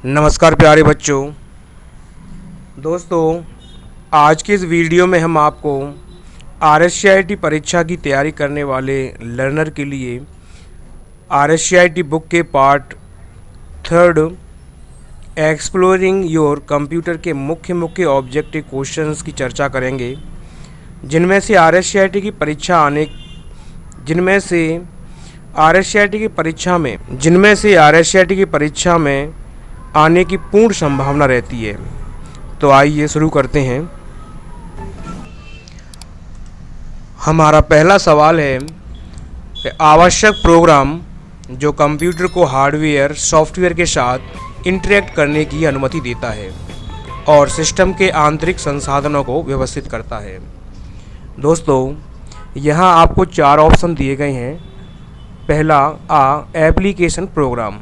नमस्कार प्यारे बच्चों। दोस्तों, आज के इस वीडियो में हम आपको RSCIT परीक्षा की तैयारी करने वाले लर्नर के लिए RSCIT बुक के पार्ट 3 एक्सप्लोरिंग योर कंप्यूटर के मुख्य ऑब्जेक्टिव क्वेश्चंस की चर्चा करेंगे, जिनमें से RSCIT की परीक्षा में आने की पूर्ण संभावना रहती है। तो आइए शुरू करते हैं। हमारा पहला सवाल है कि आवश्यक प्रोग्राम जो कंप्यूटर को हार्डवेयर सॉफ्टवेयर के साथ इंटरेक्ट करने की अनुमति देता है और सिस्टम के आंतरिक संसाधनों को व्यवस्थित करता है। दोस्तों, यहाँ आपको 4 ऑप्शन दिए गए हैं। पहला एप्लीकेशन प्रोग्राम,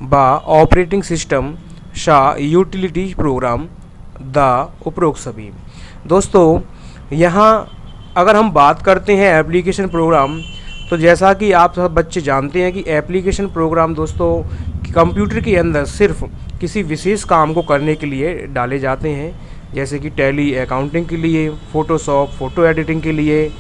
बा ऑपरेटिंग सिस्टम, शा यूटिलिटी प्रोग्राम, द उपरोक्त सभी। दोस्तों, यहाँ अगर हम बात करते हैं एप्लीकेशन प्रोग्राम, तो जैसा कि आप सब बच्चे जानते हैं कि एप्लीकेशन प्रोग्राम दोस्तों कंप्यूटर के अंदर सिर्फ किसी विशेष काम को करने के लिए डाले जाते हैं, जैसे कि टैली अकाउंटिंग के लिए, फ़ोटोशॉप फ़ोटो एडिटिंग के लिए,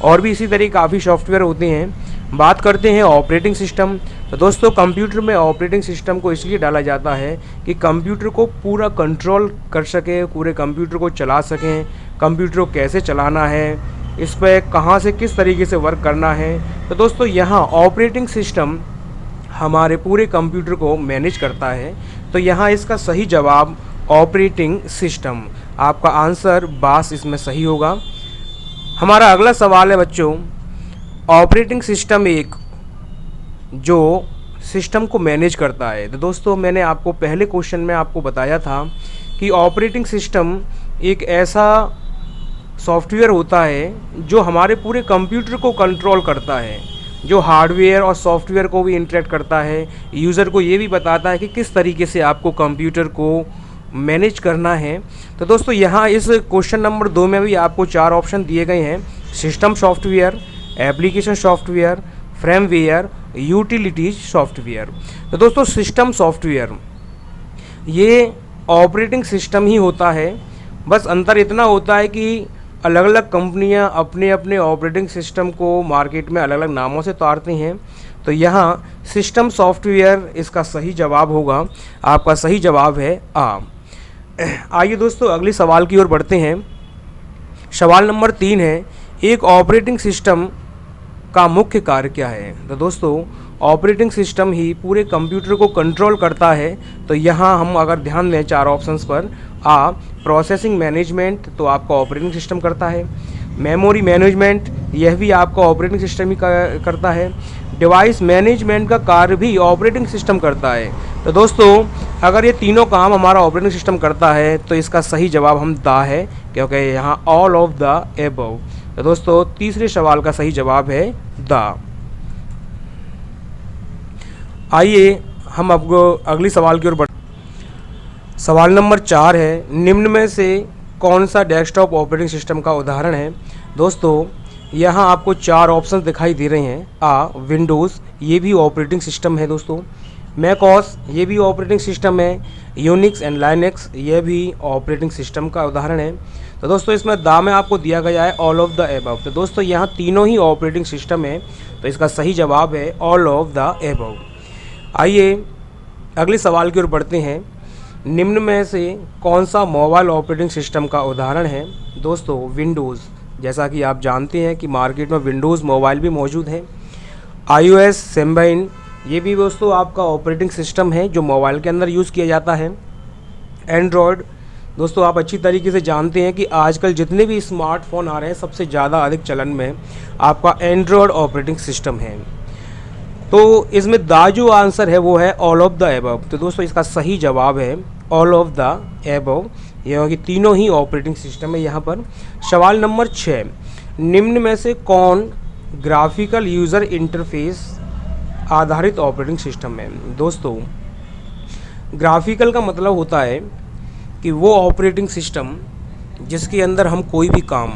और भी इसी तरह काफ़ी सॉफ्टवेयर होते हैं। बात करते हैं ऑपरेटिंग सिस्टम, तो दोस्तों कंप्यूटर में ऑपरेटिंग सिस्टम को इसलिए डाला जाता है कि कंप्यूटर को पूरा कंट्रोल कर सके, पूरे कंप्यूटर को चला सकें, कंप्यूटर को कैसे चलाना है, इस पर कहाँ से किस तरीके से वर्क करना है। तो दोस्तों यहाँ ऑपरेटिंग सिस्टम हमारे पूरे कंप्यूटर को मैनेज करता है। तो यहाँ इसका सही जवाब ऑपरेटिंग सिस्टम, आपका आंसर बास इसमें सही होगा। हमारा अगला सवाल है बच्चों, ऑपरेटिंग सिस्टम एक जो सिस्टम को मैनेज करता है। तो दोस्तों मैंने आपको पहले क्वेश्चन में आपको बताया था कि ऑपरेटिंग सिस्टम एक ऐसा सॉफ्टवेयर होता है जो हमारे पूरे कंप्यूटर को कंट्रोल करता है, जो हार्डवेयर और सॉफ्टवेयर को भी इंटरेक्ट करता है, यूज़र को ये भी बताता है कि किस तरीके से आपको कंप्यूटर को मैनेज करना है। तो दोस्तों यहाँ इस क्वेश्चन नंबर 2 में भी आपको 4 ऑप्शन दिए गए हैं: system software, application software, firmware, utilities software. तो दोस्तों सिस्टम सॉफ्टवेयर ये ऑपरेटिंग सिस्टम ही होता है, बस अंतर इतना होता है कि अलग अलग कंपनियां अपने अपने ऑपरेटिंग सिस्टम को मार्केट में अलग अलग नामों से उतारती हैं। तो यहाँ सिस्टम सॉफ्टवेयर इसका सही जवाब होगा। आपका सही जवाब है आ। आइए दोस्तों अगले सवाल की ओर बढ़ते हैं। सवाल नंबर 3 है, एक ऑपरेटिंग सिस्टम का मुख्य कार्य क्या है। तो दोस्तों ऑपरेटिंग सिस्टम ही पूरे कंप्यूटर को कंट्रोल करता है। तो यहाँ हम अगर ध्यान दें 4 ऑप्शंस पर, प्रोसेसिंग मैनेजमेंट तो आपका ऑपरेटिंग सिस्टम करता है, मेमोरी मैनेजमेंट यह भी आपका ऑपरेटिंग सिस्टम ही करता है, डिवाइस मैनेजमेंट का कार्य भी ऑपरेटिंग सिस्टम करता है। तो दोस्तों अगर ये तीनों काम हमारा ऑपरेटिंग सिस्टम करता है तो इसका सही जवाब हम द है, क्योंकि यहाँ ऑल ऑफ द एबव। तो दोस्तों तीसरे सवाल का सही जवाब है द। आइए हम आपको अगली सवाल की ओर बढ़। सवाल नंबर 4 है, निम्न में से कौन सा डेस्कटॉप ऑपरेटिंग सिस्टम का उदाहरण है। दोस्तों यहाँ आपको 4 ऑप्शन दिखाई दे रहे हैं। विंडोज़ ये भी ऑपरेटिंग सिस्टम है दोस्तों, मैकओएस ये भी ऑपरेटिंग सिस्टम है, यूनिक्स एंड लाइनक्स ये भी ऑपरेटिंग सिस्टम का उदाहरण है। तो दोस्तों इसमें द में आपको दिया गया है ऑल ऑफ द एबव। तो दोस्तों यहाँ तीनों ही ऑपरेटिंग सिस्टम है, तो इसका सही जवाब है ऑल ऑफ द एबव। आइए अगले सवाल की ओर बढ़ते हैं। निम्न में से कौन सा मोबाइल ऑपरेटिंग सिस्टम का उदाहरण है। दोस्तों विंडोज़, जैसा कि आप जानते हैं कि मार्केट में विंडोज़ मोबाइल भी मौजूद है। iOS 7 ये भी दोस्तों आपका ऑपरेटिंग सिस्टम है जो मोबाइल के अंदर यूज़ किया जाता है। एंड्रॉयड, दोस्तों आप अच्छी तरीके से जानते हैं कि आजकल जितने भी स्मार्टफोन आ रहे हैं सबसे ज़्यादा अधिक चलन में आपका एंड्रॉयड ऑपरेटिंग सिस्टम है। तो इसमें द जो आंसर है वो है ऑल ऑफ द एबव। तो दोस्तों इसका सही जवाब है ऑल ऑफ द एबव, यह कि तीनों ही ऑपरेटिंग सिस्टम है यहाँ पर। सवाल नंबर 6, निम्न में से कौन ग्राफिकल यूज़र इंटरफेस आधारित ऑपरेटिंग सिस्टम है। दोस्तों ग्राफिकल का मतलब होता है कि वो ऑपरेटिंग सिस्टम जिसके अंदर हम कोई भी काम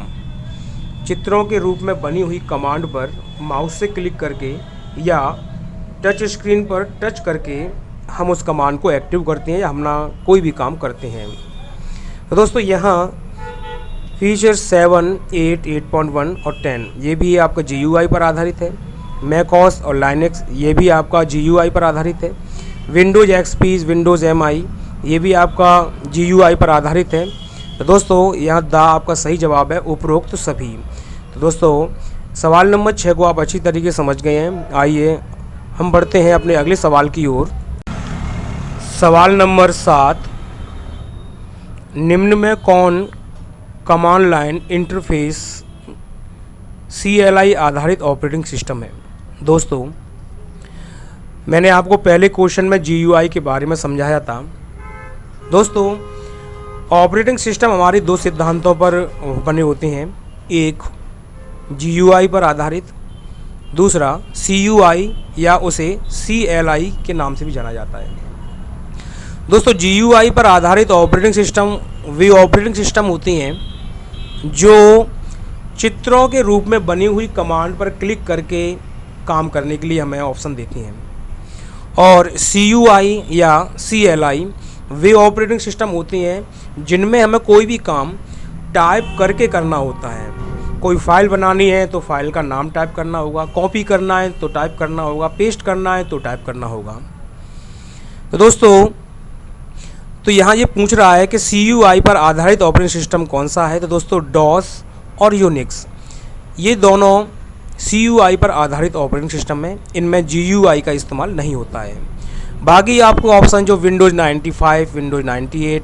चित्रों के रूप में बनी हुई कमांड पर माउस से क्लिक करके या टच स्क्रीन पर टच करके हम उस कमांड को एक्टिव करते हैं या हम ना कोई भी काम करते हैं। तो दोस्तों यहाँ फीचर 7, 8, 8.1 और 10 ये भी आपका GUI पर आधारित है। मैकओएस और लाइनक्स ये भी आपका GUI पर आधारित है। विंडोज़ XP, विंडोज़ MI ये भी आपका GUI पर आधारित है। तो दोस्तों यहाँ द आपका सही जवाब है उपरोक्त सभी। तो दोस्तों सवाल नंबर 6 को आप अच्छी तरीके से समझ गए हैं। आइए हम बढ़ते हैं अपने अगले सवाल की ओर। सवाल नंबर 7, निम्न में कौन कमांड लाइन इंटरफेस CLI आधारित ऑपरेटिंग सिस्टम है? दोस्तों मैंने आपको पहले क्वेश्चन में GUI के बारे में समझाया था। दोस्तों ऑपरेटिंग सिस्टम हमारे दो सिद्धांतों पर बने होते हैं, एक GUI पर आधारित, दूसरा CUI या उसे CLI के नाम से भी जाना जाता है। दोस्तों GUI पर आधारित ऑपरेटिंग सिस्टम वे ऑपरेटिंग सिस्टम होती हैं जो चित्रों के रूप में बनी हुई कमांड पर क्लिक करके काम करने के लिए हमें ऑप्शन देती हैं, और CUI या CLI वे ऑपरेटिंग सिस्टम होती हैं जिनमें हमें कोई भी काम टाइप करके करना होता है। कोई फाइल बनानी है तो फाइल का नाम टाइप करना होगा, कॉपी करना है तो टाइप करना होगा, पेस्ट करना है तो टाइप करना होगा। तो दोस्तों तो यहाँ ये पूछ रहा है कि CUI पर आधारित ऑपरेटिंग सिस्टम कौन सा है। तो दोस्तों DOS और यूनिक्स ये दोनों CUI पर आधारित ऑपरेटिंग सिस्टम है, इनमें GUI का इस्तेमाल नहीं होता है। बाकी आपको ऑप्शन जो Windows 95, Windows 98,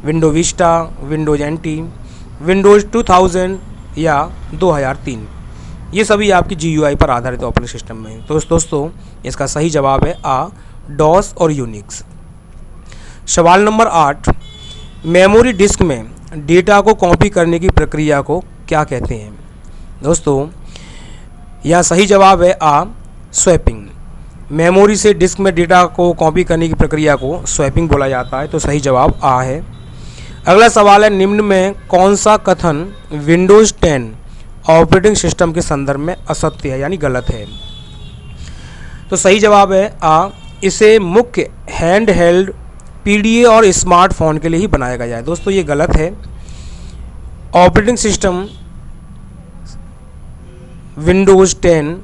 window Vista, Windows NT, Windows 2000 या 2003 ये सभी आपकी GUI पर आधारित ऑपरेटिंग सिस्टम में। तो दोस्तों इसका सही जवाब है A, DOS और यूनिक्स। सवाल नंबर 8, मेमोरी डिस्क में डेटा को कॉपी करने की प्रक्रिया को क्या कहते हैं? दोस्तों यहाँ सही जवाब है A, स्वैपिंग। मेमोरी से डिस्क में डेटा को कॉपी करने की प्रक्रिया को स्वैपिंग बोला जाता है। तो सही जवाब A है। अगला सवाल है, निम्न में कौन सा कथन विंडोज़ 10 ऑपरेटिंग सिस्टम के संदर्भ में असत्य है यानी गलत है? तो सही जवाब है A, इसे मुख्य हैंड हेल्ड PDA और स्मार्टफोन के लिए ही बनाया गया है। दोस्तों ये गलत है। ऑपरेटिंग सिस्टम विंडोज़ 10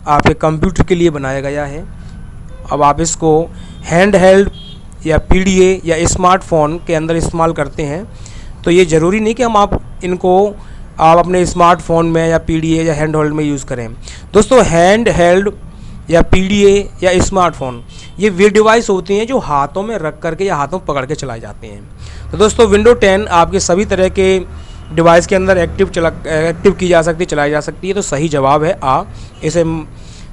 आपके कंप्यूटर के लिए बनाया गया है। अब आप इसको हैंड हेल्ड या PDA या स्मार्टफोन के अंदर इस्तेमाल करते हैं, तो ये ज़रूरी नहीं कि आप अपने स्मार्टफोन में या PDA या हैंड होल्ड में यूज़ करें। दोस्तों हैंड हेल्ड या PDA या स्मार्टफोन ये वे डिवाइस होती हैं जो हाथों में रख करके या हाथों पकड़ के चलाए जाते हैं। तो दोस्तों विंडो 10 आपके सभी तरह के डिवाइस के अंदर एक्टिव की जा सकती है, चलाई जा सकती है। तो सही जवाब है A, इसे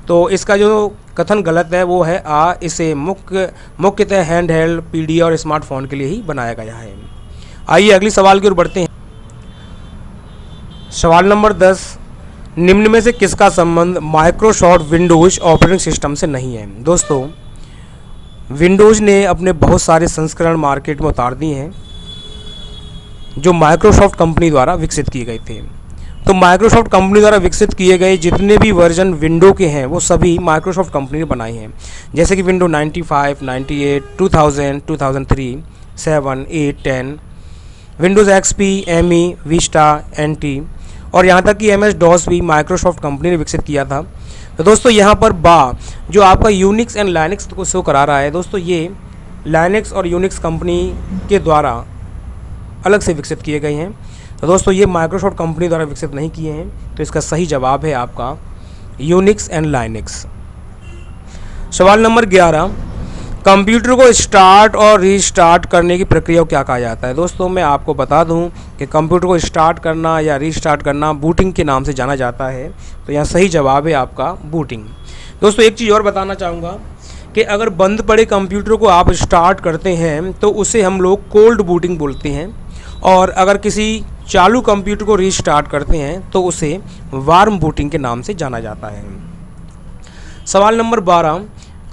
तो इसका जो कथन गलत है वो है A, इसे मुख्यतः हैंड हेल्ड PDA और स्मार्टफोन के लिए ही बनाया गया है। आइए अगली सवाल की ओर बढ़ते हैं। सवाल नंबर 10, निम्न में से किसका संबंध माइक्रोसॉफ्ट विंडोज़ ऑपरेटिंग सिस्टम से नहीं है? दोस्तों विंडोज़ ने अपने बहुत सारे संस्करण मार्केट में उतार दिए हैं जो माइक्रोसॉफ्ट कंपनी द्वारा विकसित किए गए थे। तो माइक्रोसॉफ्ट कंपनी द्वारा विकसित किए गए जितने भी वर्जन विंडो के हैं वो सभी माइक्रोसॉफ्ट कंपनी ने बनाए हैं, जैसे कि window 95, 98, 2000, 2003, 7, 8, 10, Windows XP, ME, Vista, NT और यहाँ तक कि MS-DOS भी माइक्रोसॉफ्ट कंपनी ने विकसित किया था। तो दोस्तों यहाँ पर जो आपका यूनिक्स एंड लाइनक्स को शो करा रहा है, दोस्तों ये लाइनक्स और यूनिक्स कंपनी के द्वारा अलग से विकसित किए गए हैं। तो दोस्तों ये माइक्रोसॉफ्ट कंपनी द्वारा विकसित नहीं किए हैं। तो इसका सही जवाब है आपका यूनिक्स एंड लाइनक्स। सवाल नंबर 11, कंप्यूटर को स्टार्ट और रीस्टार्ट करने की प्रक्रिया को क्या कहा जाता है? दोस्तों मैं आपको बता दूं कि कंप्यूटर को स्टार्ट करना या रीस्टार्ट करना बूटिंग के नाम से जाना जाता है। तो यहाँ सही जवाब है आपका बूटिंग। दोस्तों एक चीज़ और बताना चाहूँगा कि अगर बंद पड़े कंप्यूटर को आप स्टार्ट करते हैं तो उसे हम लोग कोल्ड बूटिंग बोलते हैं, और अगर किसी चालू कंप्यूटर को रीस्टार्ट करते हैं तो उसे वार्म बूटिंग के नाम से जाना जाता है। सवाल नंबर 12,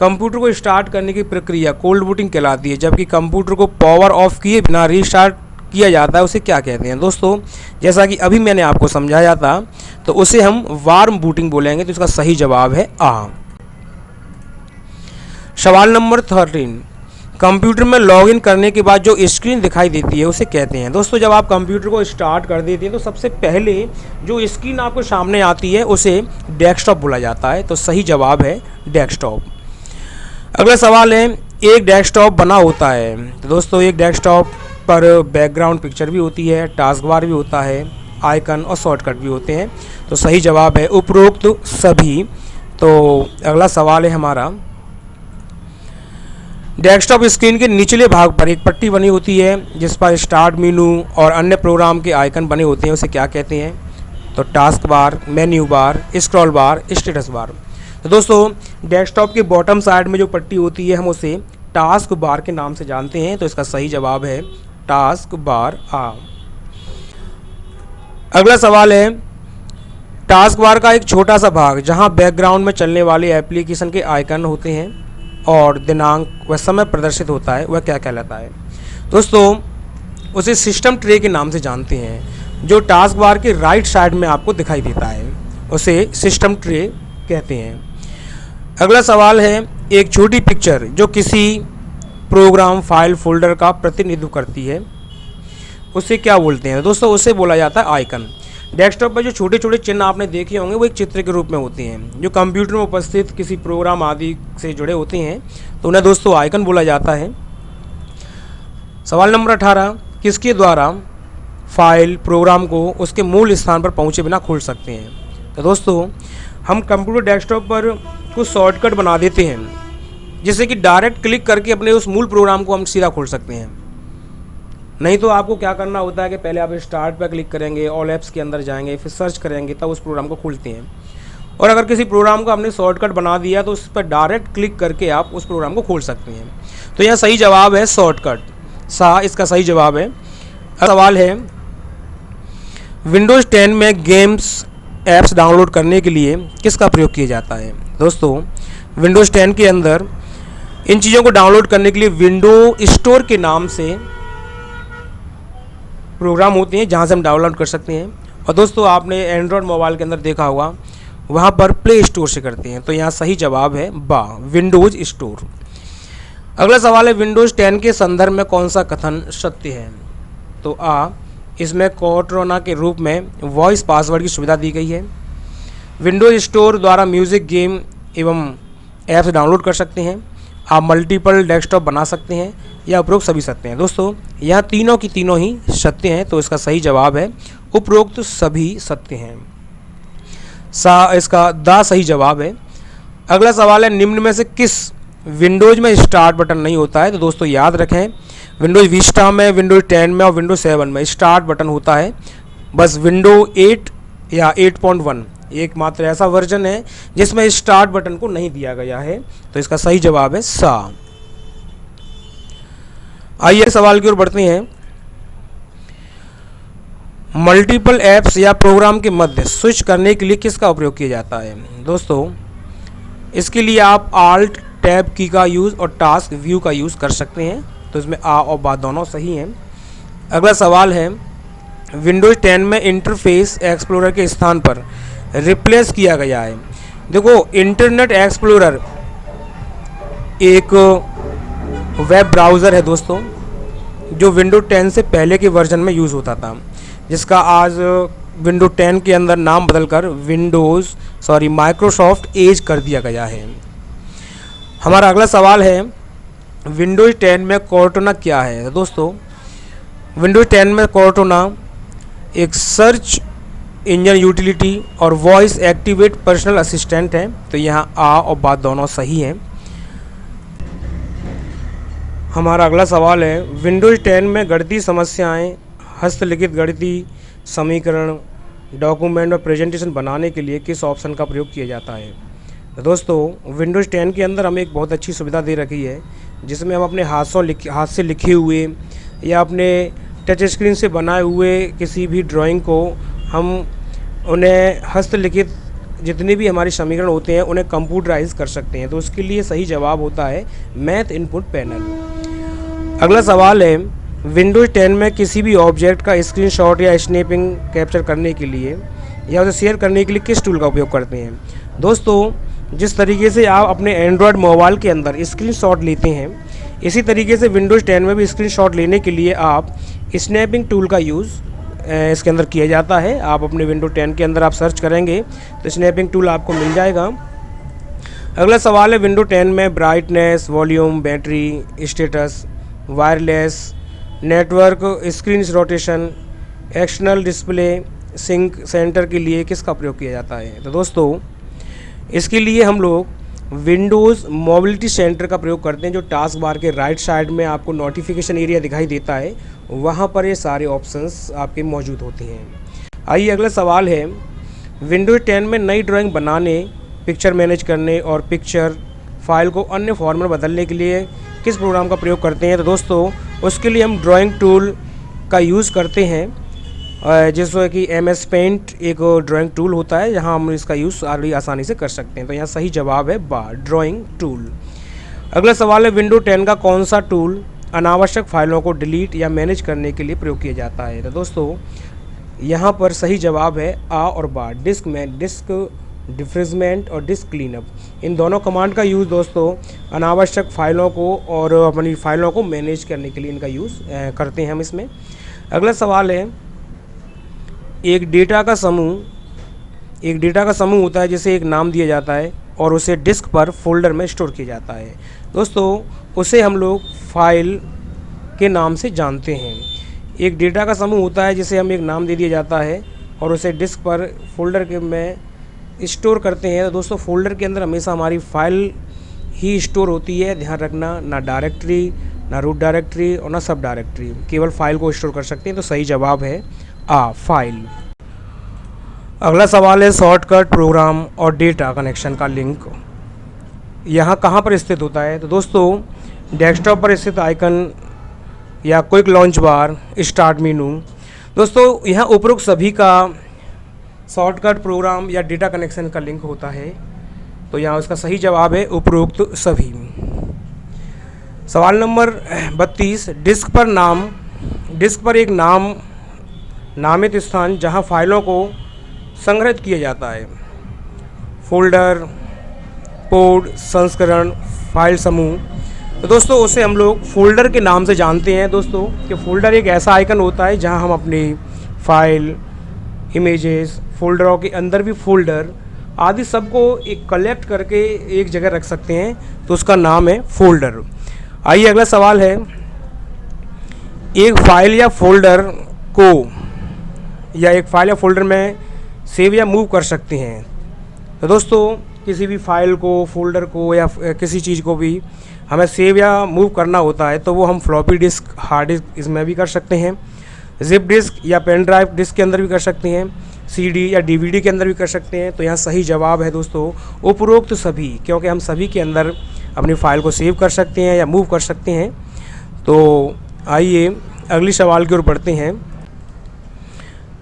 कंप्यूटर को स्टार्ट करने की प्रक्रिया कोल्ड बूटिंग कहलाती है, जबकि कंप्यूटर को पावर ऑफ किए बिना रीस्टार्ट किया जाता है उसे क्या कहते हैं? दोस्तों जैसा कि अभी मैंने आपको समझाया था, तो उसे हम वार्म बूटिंग बोलेंगे। तो इसका सही जवाब है A। सवाल नंबर 13, कंप्यूटर में लॉगिन करने के बाद जो स्क्रीन दिखाई देती है उसे कहते हैं। दोस्तों, जब आप कंप्यूटर को स्टार्ट कर देते हैं तो सबसे पहले जो स्क्रीन आपको सामने आती है उसे डेस्कटॉप बोला जाता है। तो सही जवाब है डेस्कटॉप। अगला सवाल है, एक डेस्कटॉप बना होता है। तो दोस्तों, एक डेस्कटॉप पर बैकग्राउंड पिक्चर भी होती है, टास्क बार भी होता है, आइकन और शॉर्टकट भी होते हैं। तो सही जवाब है उपरोक्त सभी। तो अगला सवाल है हमारा, डेस्कटॉप स्क्रीन के निचले भाग पर एक पट्टी बनी होती है जिस पर स्टार्ट मेनू और अन्य प्रोग्राम के आइकन बने होते हैं, उसे क्या कहते हैं? तो task bar, menu bar, scroll बार, स्टेटस बार। तो दोस्तों, डेस्कटॉप के बॉटम साइड में जो पट्टी होती है हम उसे टास्क बार के नाम से जानते हैं। तो इसका सही जवाब है टास्क बार आ। अगला सवाल है, टास्क बार का एक छोटा सा भाग जहां बैकग्राउंड में चलने वाले एप्लीकेशन के आइकन होते हैं और दिनांक व समय प्रदर्शित होता है, वह क्या कहलाता है? दोस्तों, उसे सिस्टम ट्रे के नाम से जानते हैं। जो टास्क बार के राइट साइड में आपको दिखाई देता है उसे सिस्टम ट्रे कहते हैं। अगला सवाल है, एक छोटी पिक्चर जो किसी प्रोग्राम फाइल फोल्डर का प्रतिनिधित्व करती है उसे क्या बोलते हैं? दोस्तों, उसे बोला जाता है आइकन। डेस्कटॉप पर जो छोटे छोटे चिन्ह आपने देखे होंगे वो एक चित्र के रूप में होते हैं जो कंप्यूटर में उपस्थित किसी प्रोग्राम आदि से जुड़े होते हैं, तो उन्हें दोस्तों आइकन बोला जाता है। सवाल नंबर 18, किसके द्वारा फाइल प्रोग्राम को उसके मूल स्थान पर पहुंचे बिना खोल सकते हैं? तो दोस्तों, हम कंप्यूटर डेस्कटॉप पर कुछ शॉर्टकट बना देते हैं जिससे कि डायरेक्ट क्लिक करके अपने उस मूल प्रोग्राम को हम सीधा खोल सकते हैं। नहीं तो आपको क्या करना होता है कि पहले आप स्टार्ट पर क्लिक करेंगे, ऑल ऐप्स के अंदर जाएंगे, फिर सर्च करेंगे, तब उस प्रोग्राम को खोलते हैं। और अगर किसी प्रोग्राम को आपने शॉर्टकट बना दिया तो उस पर डायरेक्ट क्लिक करके आप उस प्रोग्राम को खोल सकते हैं। तो यहाँ सही जवाब है शॉर्टकट। इसका सही जवाब है। सवाल है, विंडोज़ 10 में गेम्स ऐप्स डाउनलोड करने के लिए किसका प्रयोग किया जाता है? दोस्तों, विंडोज़ 10 के अंदर इन चीज़ों को डाउनलोड करने के लिए विंडो स्टोर के नाम से प्रोग्राम होते हैं जहां से हम डाउनलोड कर सकते हैं। और दोस्तों, आपने एंड्रॉयड मोबाइल के अंदर देखा होगा वहां पर प्ले स्टोर से करते हैं। तो यहाँ सही जवाब है बा, विंडोज़ स्टोर। अगला सवाल है, विंडोज़ 10 के संदर्भ में कौन सा कथन सत्य है? तो आ, इसमें कोर्टाना के रूप में वॉइस पासवर्ड की सुविधा दी गई है। विंडोज़ स्टोर द्वारा म्यूज़िक, गेम एवं ऐप्स डाउनलोड कर सकते हैं। आप मल्टीपल डेस्कटॉप बना सकते हैं या उपरोक्त सभी सत्य हैं। दोस्तों, यहाँ तीनों की तीनों ही सत्य हैं। तो इसका सही जवाब है उपरोक्त सभी सत्य हैं। इसका दा सही जवाब है। अगला सवाल है, निम्न में से किस विंडोज़ में स्टार्ट बटन नहीं होता है? तो दोस्तों, याद रखें, विंडोज़ विस्टा में, विंडोज़ 10 में और विंडोज़ 7 में स्टार्ट बटन होता है। बस विंडो 8 या 8.1 एकमात्र ऐसा वर्जन है जिसमें स्टार्ट बटन को नहीं दिया गया है। तो इसका सही जवाब है सा। आइए सवाल की ओर बढ़ते हैं। मल्टीपल ऐप्स या प्रोग्राम के मध्य स्विच करने के लिए किसका उपयोग किया जाता है? दोस्तों, इसके लिए आप आल्ट टैब की का यूज़ और टास्क व्यू का यूज़ कर सकते हैं। तो इसमें आ और बा दोनों सही हैं। अगला सवाल है, विंडोज़ 10 में इंटरफेस एक्सप्लोरर के स्थान पर रिप्लेस किया गया है। देखो, इंटरनेट एक्सप्लोरर एक वेब ब्राउज़र है दोस्तों जो विंडो 10 से पहले के वर्जन में यूज़ होता था, जिसका आज विंडो 10 के अंदर नाम बदलकर माइक्रोसॉफ्ट एज कर दिया गया है। हमारा अगला सवाल है, विंडोज़ 10 में कोर्टाना क्या है? दोस्तों, विंडोज़ 10 में कोर्टाना एक सर्च इंजन यूटिलिटी और वॉइस एक्टिवेट पर्सनल असिस्टेंट है। तो यहाँ आ और बात दोनों सही हैं। हमारा अगला सवाल है, विंडोज़ 10 में गणितीय समस्याएं, हस्तलिखित गणितीय समीकरण, डॉक्यूमेंट और प्रेजेंटेशन बनाने के लिए किस ऑप्शन का प्रयोग किया जाता है? तो दोस्तों, विंडोज़ 10 के अंदर हमें एक बहुत अच्छी सुविधा दे रखी है जिसमें हम अपने हाथ से लिखे हुए या अपने टच स्क्रीन से बनाए हुए किसी भी ड्राइंग को हम उन्हें हस्तलिखित जितने भी हमारे समीकरण होते हैं उन्हें कंप्यूटराइज कर सकते हैं। तो उसके लिए सही जवाब होता है मैथ इनपुट पैनल। अगला सवाल है, विंडोज़ 10 में किसी भी ऑब्जेक्ट का स्क्रीनशॉट या स्नैपिंग कैप्चर करने के लिए या उसे शेयर करने के लिए किस टूल का उपयोग करते हैं? दोस्तों, जिस तरीके से आप अपने एंड्रॉयड मोबाइल के अंदर स्क्रीनशॉट लेते हैं, इसी तरीके से विंडोज़ 10 में भी स्क्रीनशॉट लेने के लिए आप स्नैपिंग टूल का यूज़ इसके अंदर किया जाता है। आप अपने विंडो 10 के अंदर आप सर्च करेंगे तो स्नैपिंग टूल आपको मिल जाएगा। अगला सवाल है, विंडो 10 में brightness, volume, battery, status, wireless, network, screen rotation, external display, sync center के लिए किसका प्रयोग किया जाता है? तो दोस्तों इसके लिए हम लोग विंडोज़ मोबिलिटी सेंटर का प्रयोग करते हैं, जो टास्क बार के राइट साइड में आपको नोटिफिकेशन एरिया दिखाई देता है, वहाँ पर ये सारे ऑप्शंस आपके मौजूद होते हैं। आइए अगला सवाल है, विंडोज़ 10 में नई ड्राइंग बनाने, पिक्चर मैनेज करने और पिक्चर फाइल को अन्य फॉर्मेट बदलने के लिए किस प्रोग्राम का प्रयोग करते हैं? तो दोस्तों उसके लिए हम ड्राइंग टूल का यूज़ करते हैं, जैसे कि MS पेंट एक ड्राइंग टूल होता है, जहां हम इसका यूज़ आसानी से कर सकते हैं। तो यहाँ सही जवाब है ड्राइंग टूल। अगला सवाल है, विंडो 10 का कौन सा टूल अनावश्यक फाइलों को डिलीट या मैनेज करने के लिए प्रयोग किया जाता है? तो दोस्तों यहाँ पर सही जवाब है और डिस्क डिफ्रेजमेंट और डिस्क क्लीनअप। इन दोनों कमांड का यूज़ दोस्तों अनावश्यक फाइलों को और अपनी फाइलों को मैनेज करने के लिए इनका यूज़ करते हैं हम इसमें। अगला सवाल है, एक डेटा का समूह होता है जिसे एक नाम दिया जाता है और उसे डिस्क पर फोल्डर में स्टोर किया जाता है। दोस्तों उसे हम लोग फाइल के नाम से जानते हैं। एक डेटा का समूह होता है जिसे हम एक नाम दे दिया जाता है और उसे डिस्क पर फोल्डर के में स्टोर करते हैं। तो दोस्तों फोल्डर के अंदर हमेशा हमारी फाइल ही स्टोर होती है, ध्यान रखना, ना डायरेक्टरी, ना रूट डायरेक्टरी और ना सब डायरेक्टरी, केवल फाइल को स्टोर कर सकते हैं। तो सही जवाब है फाइल। अगला सवाल है, शॉर्टकट प्रोग्राम और डेटा कनेक्शन का लिंक यहाँ कहाँ पर स्थित होता है? तो दोस्तों डेस्कटॉप पर स्थित आइकन या क्विक लॉन्च बार, स्टार्ट मेनू। दोस्तों यहाँ उपरोक्त सभी का शॉर्टकट प्रोग्राम या डेटा कनेक्शन का लिंक होता है। तो यहाँ उसका सही जवाब है उपरोक्त सभी। सवाल नंबर 32, डिस्क पर एक नामित स्थान जहाँ फाइलों को संग्रहित किया जाता है, फोल्डर, पोर्ट, संस्करण, फाइल समूह। तो दोस्तों उसे हम लोग फोल्डर के नाम से जानते हैं दोस्तों, कि फोल्डर एक ऐसा आइकन होता है जहां हम अपनी फाइल, इमेजेस, फोल्डरों के अंदर भी फोल्डर आदि सबको एक कलेक्ट करके एक जगह रख सकते हैं, तो उसका नाम है फोल्डर। आइए अगला सवाल है, एक फाइल या फोल्डर में सेव या मूव कर सकते हैं। तो दोस्तों किसी भी फाइल को, फोल्डर को या किसी चीज़ को भी हमें सेव या मूव करना होता है तो वो हम फ्लॉपी डिस्क, हार्ड डिस्क इसमें भी कर सकते हैं, जिप डिस्क या पेन ड्राइव डिस्क के अंदर भी कर सकते हैं, CD या DVD के अंदर भी कर सकते हैं। तो यहाँ सही जवाब है दोस्तों उपरोक्त सभी, क्योंकि हम सभी के अंदर अपनी फ़ाइल को सेव कर सकते हैं या मूव कर सकते हैं। तो आइए अगली सवाल की ओर बढ़ते हैं।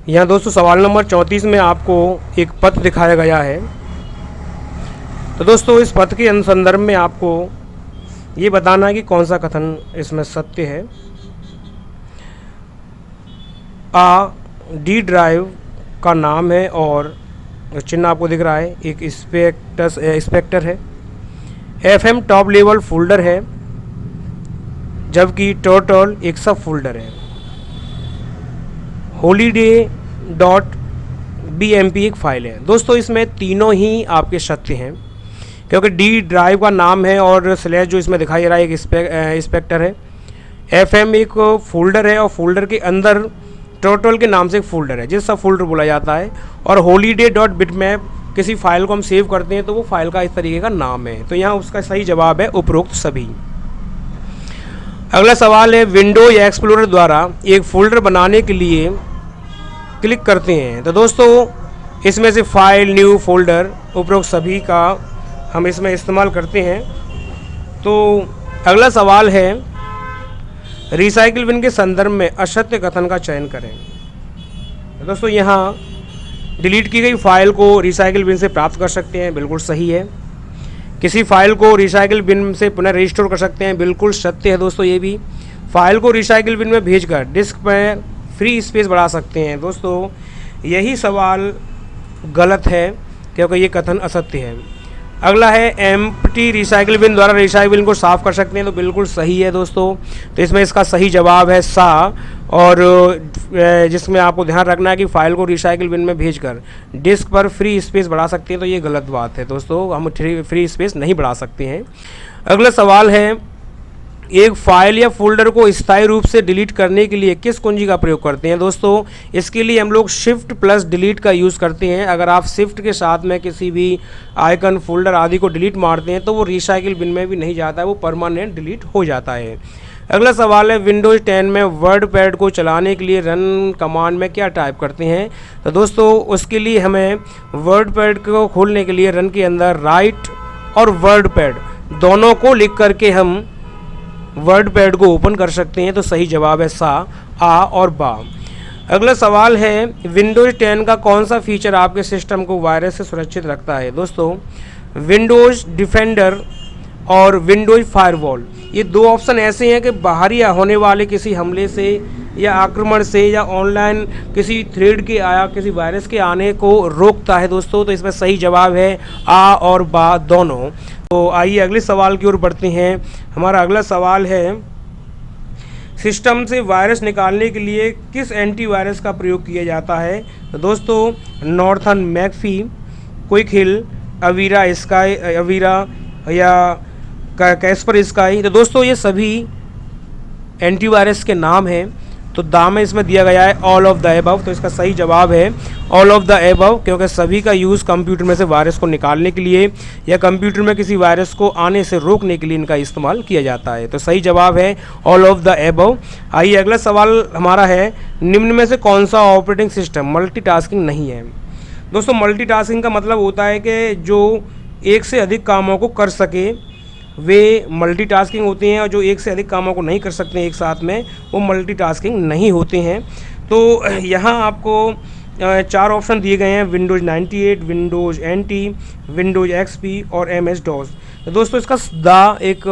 यहाँ दोस्तों सवाल नंबर 34 में आपको एक पत्र दिखाया गया है। तो दोस्तों इस पत्र के संदर्भ में आपको ये बताना है कि कौन सा कथन इसमें सत्य है। डी ड्राइव का नाम है और चिन्ह आपको दिख रहा है, एक स्पेक्टर है। FM टॉप लेवल फोल्डर है, जबकि टर्टल एक सब फोल्डर है। holiday.bmp एक फाइल है। दोस्तों इसमें तीनों ही आपके सत्य हैं, क्योंकि डी ड्राइव का नाम है और स्लैश जो इसमें दिखाई दे रहा है एक स्पेक्टर है। FM एक फोल्डर है और फोल्डर के अंदर टर्टल के नाम से एक फोल्डर है, जिस सब फोल्डर बोला जाता है। और holiday.bitmap किसी फाइल को हम सेव करते हैं तो वो फाइल का इस तरीके का नाम है। तो यहाँ उसका सही जवाब है उपरोक्त सभी। अगला सवाल है, विंडो या एक्सप्लोरर द्वारा एक फ़ोल्डर बनाने के लिए क्लिक करते हैं। तो दोस्तों इसमें से फाइल, न्यू, फोल्डर, उपरोक्त सभी का हम इसमें इस्तेमाल करते हैं। तो अगला सवाल है, रिसाइकिल बिन के संदर्भ में असत्य कथन का चयन करें। तो दोस्तों यहाँ डिलीट की गई फाइल को रिसाइकिल बिन से प्राप्त कर सकते हैं, बिल्कुल सही है। किसी फाइल को रिसाइकिल बिन से पुनः रिस्टोर कर सकते हैं, बिल्कुल सत्य है दोस्तों ये भी। फाइल को रिसाइकिल बिन में भेजकर डिस्क पर फ्री स्पेस बढ़ा सकते हैं। दोस्तों यही सवाल गलत है, क्योंकि ये कथन असत्य है। अगला है एम्प्टी रिसाइकिल बिन द्वारा रिसाइकिल बिन को साफ कर सकते हैं, तो बिल्कुल सही है दोस्तों। तो इसमें इसका सही जवाब है सा। और जिसमें आपको ध्यान रखना है कि फाइल को रिसाइकिल बिन में भेजकर डिस्क पर फ्री स्पेस बढ़ा सकते हैं, तो ये गलत बात है दोस्तों, हम फ्री स्पेस नहीं बढ़ा सकते हैं। अगला सवाल है, एक फाइल या फोल्डर को स्थायी रूप से डिलीट करने के लिए किस कुंजी का प्रयोग करते हैं दोस्तों? इसके लिए हम लोग शिफ्ट प्लस डिलीट का यूज़ करते हैं। अगर आप शिफ्ट के साथ में किसी भी आइकन, फोल्डर आदि को डिलीट मारते हैं तो वो रिसाइकिल बिन में भी नहीं जाता है, वो परमानेंट डिलीट हो जाता है। अगला सवाल है, विंडोज़ 10 में वर्ड पैड को चलाने के लिए रन कमांड में क्या टाइप करते हैं? तो दोस्तों उसके लिए हमें वर्ड पैड को खोलने के लिए रन के अंदर राइट और वर्ड पैड दोनों को लिख करके हम वर्ड पैड को ओपन कर सकते हैं। तो सही जवाब है सा, आ और बा। अगला सवाल है, विंडोज़ 10 का कौन सा फीचर आपके सिस्टम को वायरस से सुरक्षित रखता है? दोस्तों विंडोज़ डिफेंडर और विंडोज़ फायरवॉल, ये दो ऑप्शन ऐसे हैं कि बाहरी होने वाले किसी हमले से या आक्रमण से या ऑनलाइन किसी थ्रेड के आया किसी वायरस के आने को रोकता है दोस्तों। तो इसमें सही जवाब है आ और बा दोनों। तो आइए अगले सवाल की ओर बढ़ते हैं। हमारा अगला सवाल है, सिस्टम से वायरस निकालने के लिए किस एंटीवायरस का प्रयोग किया जाता है? तो दोस्तों नॉर्थन, मैकफी, क्विक हिल, अवीरा या कैस्पर स्काई। तो दोस्तों ये सभी एंटीवायरस के नाम हैं। तो दाम में इसमें दिया गया है ऑल ऑफ द एबव। तो इसका सही जवाब है ऑल ऑफ द एबव, क्योंकि सभी का यूज़ कंप्यूटर में से वायरस को निकालने के लिए या कंप्यूटर में किसी वायरस को आने से रोकने के लिए इनका इस्तेमाल किया जाता है। तो सही जवाब है ऑल ऑफ द एबव। आइए अगला सवाल हमारा है, निम्न में से कौन सा ऑपरेटिंग सिस्टम मल्टीटास्किंग नहीं है? दोस्तों मल्टीटास्किंग का मतलब होता है कि जो एक से अधिक कामों को कर सके वे मल्टीटास्किंग होते हैं, और जो एक से अधिक कामों को नहीं कर सकते हैं एक साथ में वो मल्टीटास्किंग नहीं होते हैं। तो यहाँ आपको 4 ऑप्शन दिए गए हैं, Windows 98, Windows NT, Windows XP और MS-DOS। तो दोस्तों इसका दा एक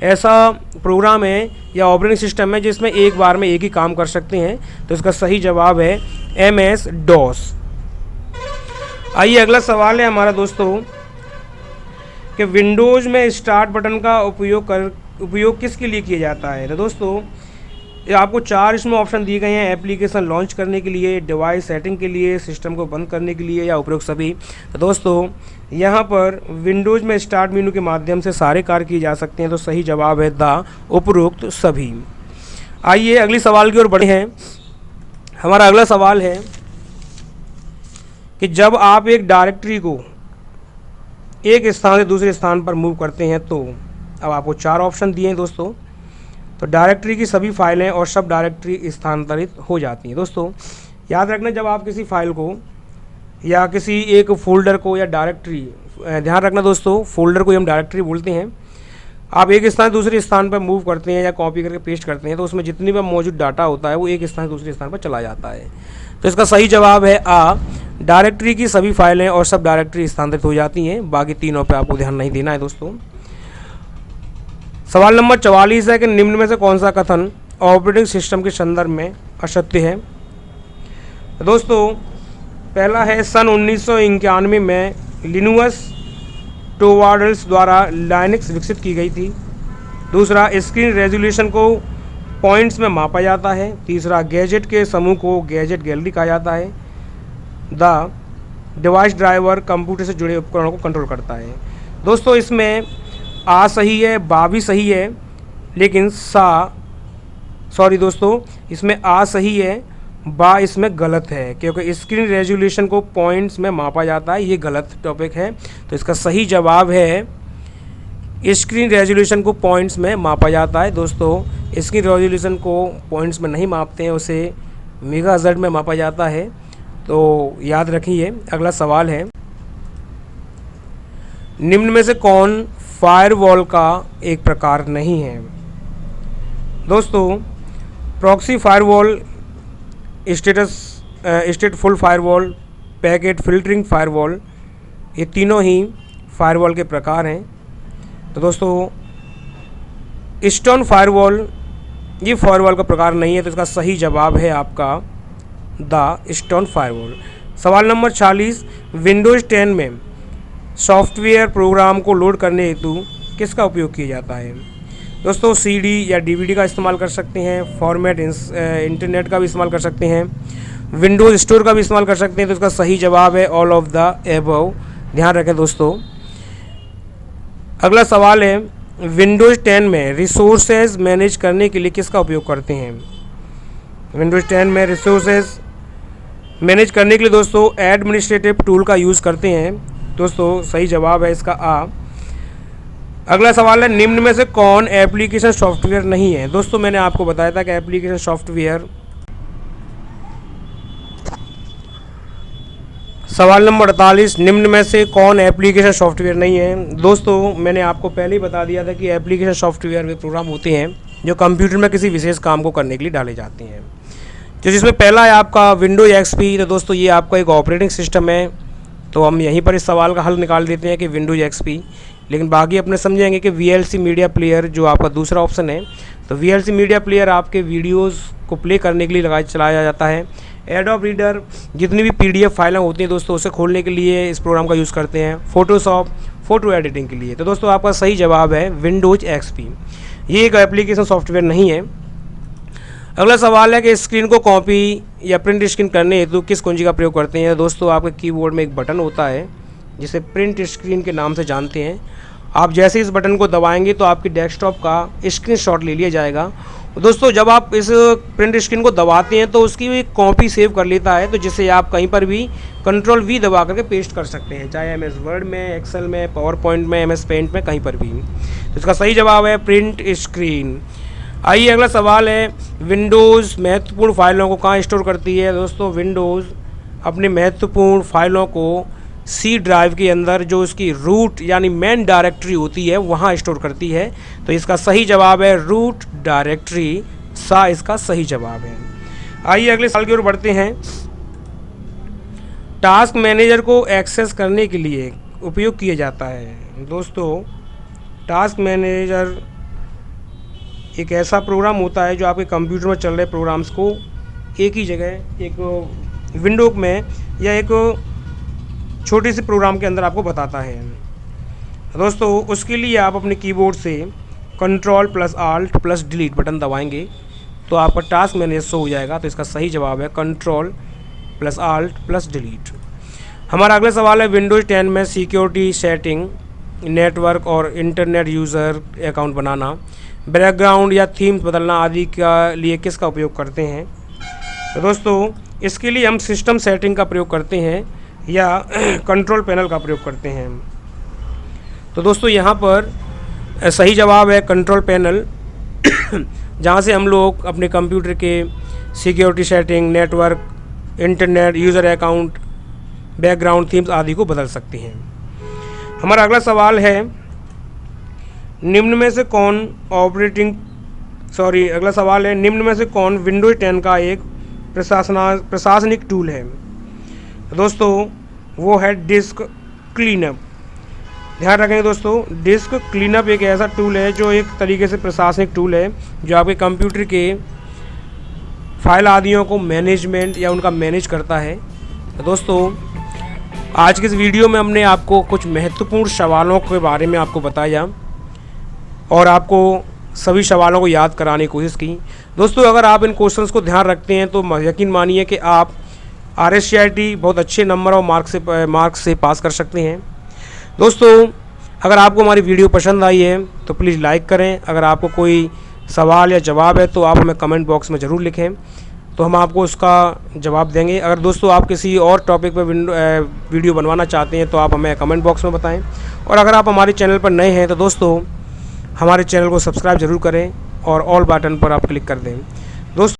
ऐसा प्रोग्राम है या ऑपरेटिंग सिस्टम है जिसमें एक बार में एक ही काम कर सकते हैं। तो इसका सही जवाब है MS-DOS। आइए अगला सवाल है हमारा दोस्तों कि विंडोज़ में स्टार्ट बटन का उपयोग किसके लिए किया जाता है? तो दोस्तों ये आपको 4 इसमें ऑप्शन दिए गए हैं, एप्लीकेशन लॉन्च करने के लिए, डिवाइस सेटिंग के लिए, सिस्टम को बंद करने के लिए या उपरोक्त सभी। तो दोस्तों यहाँ पर विंडोज़ में स्टार्ट मेनू के माध्यम से सारे कार्य किए जा सकते हैं। तो सही जवाब है द उपरोक्त सभी। आइए अगली सवाल की ओर बढ़े हैं। हमारा अगला सवाल है कि जब आप एक डायरेक्टरी को एक स्थान से दूसरे स्थान पर मूव करते हैं तो अब आपको 4 ऑप्शन दिए हैं दोस्तों। तो डायरेक्टरी की सभी फाइलें और सब डायरेक्टरी स्थानांतरित हो जाती हैं। दोस्तों याद रखना, जब आप किसी फाइल को या किसी एक फोल्डर को या डायरेक्टरी, ध्यान रखना दोस्तों फोल्डर को हम डायरेक्टरी बोलते हैं, आप एक स्थान से दूसरे स्थान पर मूव करते हैं या कॉपी करके पेस्ट करते हैं तो उसमें जितनी भी मौजूद डाटा होता है वो एक स्थान से दूसरे स्थान पर चला जाता है। तो इसका सही जवाब है आ, डायरेक्टरी की सभी फाइलें और सब डायरेक्टरी स्थानांतरित हो जाती हैं। बाकी तीनों पे आपको ध्यान नहीं देना है दोस्तों। सवाल नंबर 44 है कि निम्न में से कौन सा कथन ऑपरेटिंग सिस्टम के संदर्भ में असत्य है? दोस्तों पहला है, सन 1991 में लिनुअस टोवार्ड्स द्वारा लाइनक्स विकसित की गई थी। दूसरा, स्क्रीन रेजोल्यूशन को पॉइंट्स में मापा जाता है। तीसरा, गैजेट के समूह को गैजेट गैलरी कहा जाता है। द डिवाइस ड्राइवर कंप्यूटर से जुड़े उपकरणों को कंट्रोल करता है। दोस्तों इसमें आ सही है, बा भी सही है, लेकिन दोस्तों इसमें आ सही है, बा इसमें गलत है, क्योंकि स्क्रीन रेजोल्यूशन को पॉइंट्स में मापा जाता है, ये गलत टॉपिक है। तो इसका सही जवाब है स्क्रीन रेजोल्यूशन को पॉइंट्स में मापा जाता है। दोस्तों स्क्रीन रेजोल्यूशन को पॉइंट्स में नहीं मापते हैं, उसे मेगाहर्ट्ज़ में मापा जाता है। तो याद रखिए। अगला सवाल है, निम्न में से कौन फायरवॉल का एक प्रकार नहीं है? दोस्तों proxy firewall, स्टेटफुल firewall, packet filtering firewall, ये तीनों ही फायरवॉल के प्रकार हैं। तो दोस्तों स्टोन फायरवॉल ये फायरवॉल का प्रकार नहीं है। तो इसका सही जवाब है आपका द स्टोन फायरवॉल। सवाल नंबर 46, विंडोज़ 10 में सॉफ्टवेयर प्रोग्राम को लोड करने हेतु किसका उपयोग किया जाता है? दोस्तों सीडी या डीवीडी का इस्तेमाल कर सकते हैं, फॉर्मेट इंटरनेट का भी इस्तेमाल कर सकते हैं, विंडोज़ स्टोर का भी इस्तेमाल कर सकते हैं। तो इसका सही जवाब है ऑल ऑफ द एबव। ध्यान रखें दोस्तों। अगला सवाल है, विंडोज़ 10 में रिसोर्सेज मैनेज करने के लिए किसका उपयोग करते हैं? विंडोज़ 10 में रिसोर्सेज मैनेज करने के लिए दोस्तों एडमिनिस्ट्रेटिव टूल का यूज़ करते हैं। दोस्तों सही जवाब है इसका आ। अगला सवाल है, निम्न में से कौन एप्लीकेशन सॉफ्टवेयर नहीं है? दोस्तों मैंने आपको बताया था कि एप्लीकेशन सॉफ्टवेयर, सवाल नंबर 48, निम्न में से कौन एप्लीकेशन सॉफ्टवेयर नहीं है? दोस्तों मैंने आपको पहले ही बता दिया था कि एप्लीकेशन सॉफ्टवेयर वे प्रोग्राम होते हैं जो कंप्यूटर में किसी विशेष काम को करने के लिए डाले जाते हैं। तो जिसमें पहला है आपका विंडोज एक्सपी। तो दोस्तों ये आपका एक ऑपरेटिंग सिस्टम है, तो हम यहीं पर इस सवाल का हल निकाल देते हैं कि विंडोज एक्सपी। लेकिन बाकी अपने समझेंगे कि वीएलसी मीडिया प्लेयर जो आपका दूसरा ऑप्शन है। तो वीएलसी मीडिया प्लेयर आपके वीडियोज़ को प्ले करने के लिए चलाया जाता है। एडोब रीडर जितनी भी पीडीएफ फाइलें होती हैं दोस्तों उसे खोलने के लिए इस प्रोग्राम का यूज़ करते हैं। फोटोशॉप फ़ोटो एडिटिंग के लिए। तो दोस्तों आपका सही जवाब है विंडोज एक्सपी। ये एक एप्लीकेशन सॉफ्टवेयर नहीं है। अगला सवाल है कि स्क्रीन को कॉपी या प्रिंट स्क्रीन करने हेतु किस कुंजी का प्रयोग करते हैं? दोस्तों आपके कीबोर्ड में एक बटन होता है जिसे प्रिंट स्क्रीन के नाम से जानते हैं। आप जैसे इस बटन को दबाएंगे तो आपकी डेस्कटॉप का स्क्रीनशॉट ले लिया जाएगा। दोस्तों जब आप इस प्रिंट स्क्रीन को दबाते हैं तो उसकी एक कॉपी सेव कर लेता है, तो जिससे आप कहीं पर भी कंट्रोल वी दबा करके पेस्ट कर सकते हैं, चाहे एमएस वर्ड में, एक्सेल में, पावर पॉइंट में, एमएस पेंट में, कहीं पर भी। तो इसका सही जवाब है प्रिंट स्क्रीन। आइए अगला सवाल है, विंडोज़ महत्वपूर्ण फाइलों को कहाँ स्टोर करती है? दोस्तों विंडोज़ अपने महत्वपूर्ण फाइलों को सी ड्राइव के अंदर जो उसकी रूट यानी मेन डायरेक्टरी होती है वहाँ स्टोर करती है। तो इसका सही जवाब है रूट डायरेक्टरी, सा इसका सही जवाब है। आइए अगले सवाल की ओर बढ़ते हैं। टास्क मैनेजर को एक्सेस करने के लिए उपयोग किया जाता है। दोस्तों टास्क मैनेजर एक ऐसा प्रोग्राम होता है जो आपके कंप्यूटर में चल रहे प्रोग्राम्स को एक ही जगह एक विंडो में या एक छोटे से प्रोग्राम के अंदर आपको बताता है। दोस्तों उसके लिए आप अपने कीबोर्ड से Ctrl+Alt+Delete बटन दबाएंगे तो आपका टास्क मैनेजर शो हो जाएगा। तो इसका सही जवाब है Ctrl+Alt+Delete। हमारा अगला सवाल है, विंडोज़ 10 में सिक्योरिटी सेटिंग, नेटवर्क और इंटरनेट यूज़र अकाउंट बनाना, बैकग्राउंड या थीम्स बदलना आदि का लिए किसका उपयोग करते हैं? तो दोस्तों इसके लिए हम सिस्टम सेटिंग का प्रयोग करते हैं या कंट्रोल पैनल का प्रयोग करते हैं। तो दोस्तों यहाँ पर सही जवाब है कंट्रोल पैनल, जहाँ से हम लोग अपने कंप्यूटर के security setting, network, internet, user account, background, themes आदि को बदल सकते हैं। हमारा अगला सवाल है, निम्न में से कौन निम्न में से कौन विंडोज 10 का एक प्रशासनिक टूल है? दोस्तों वो है डिस्क क्लीनअप। ध्यान रखेंगे दोस्तों, डिस्क क्लीनअप एक ऐसा टूल है जो एक तरीके से प्रशासनिक टूल है जो आपके कंप्यूटर के फाइल आदियों को मैनेजमेंट या उनका मैनेज करता है। तो दोस्तों आज के इस वीडियो में हमने आपको कुछ महत्वपूर्ण सवालों के बारे में आपको बताया और आपको सभी सवालों को याद कराने की कोशिश की। दोस्तों अगर आप इन क्वेश्चंस को ध्यान रखते हैं तो यकीन मानिए कि आप RSCIT बहुत अच्छे नंबर और मार्क्स से पास कर सकते हैं। दोस्तों अगर आपको हमारी वीडियो पसंद आई है तो प्लीज़ लाइक करें। अगर आपको कोई सवाल या जवाब है तो आप हमें कमेंट बॉक्स में ज़रूर लिखें, तो हम आपको उसका जवाब देंगे। अगर दोस्तों आप किसी और टॉपिक पर वीडियो बनवाना चाहते हैं तो आप हमें कमेंट बॉक्स में बताएं। और अगर आप हमारे चैनल पर नए हैं तो दोस्तों हमारे चैनल को सब्सक्राइब ज़रूर करें और ऑल बटन पर आप क्लिक कर दें। दोस्तों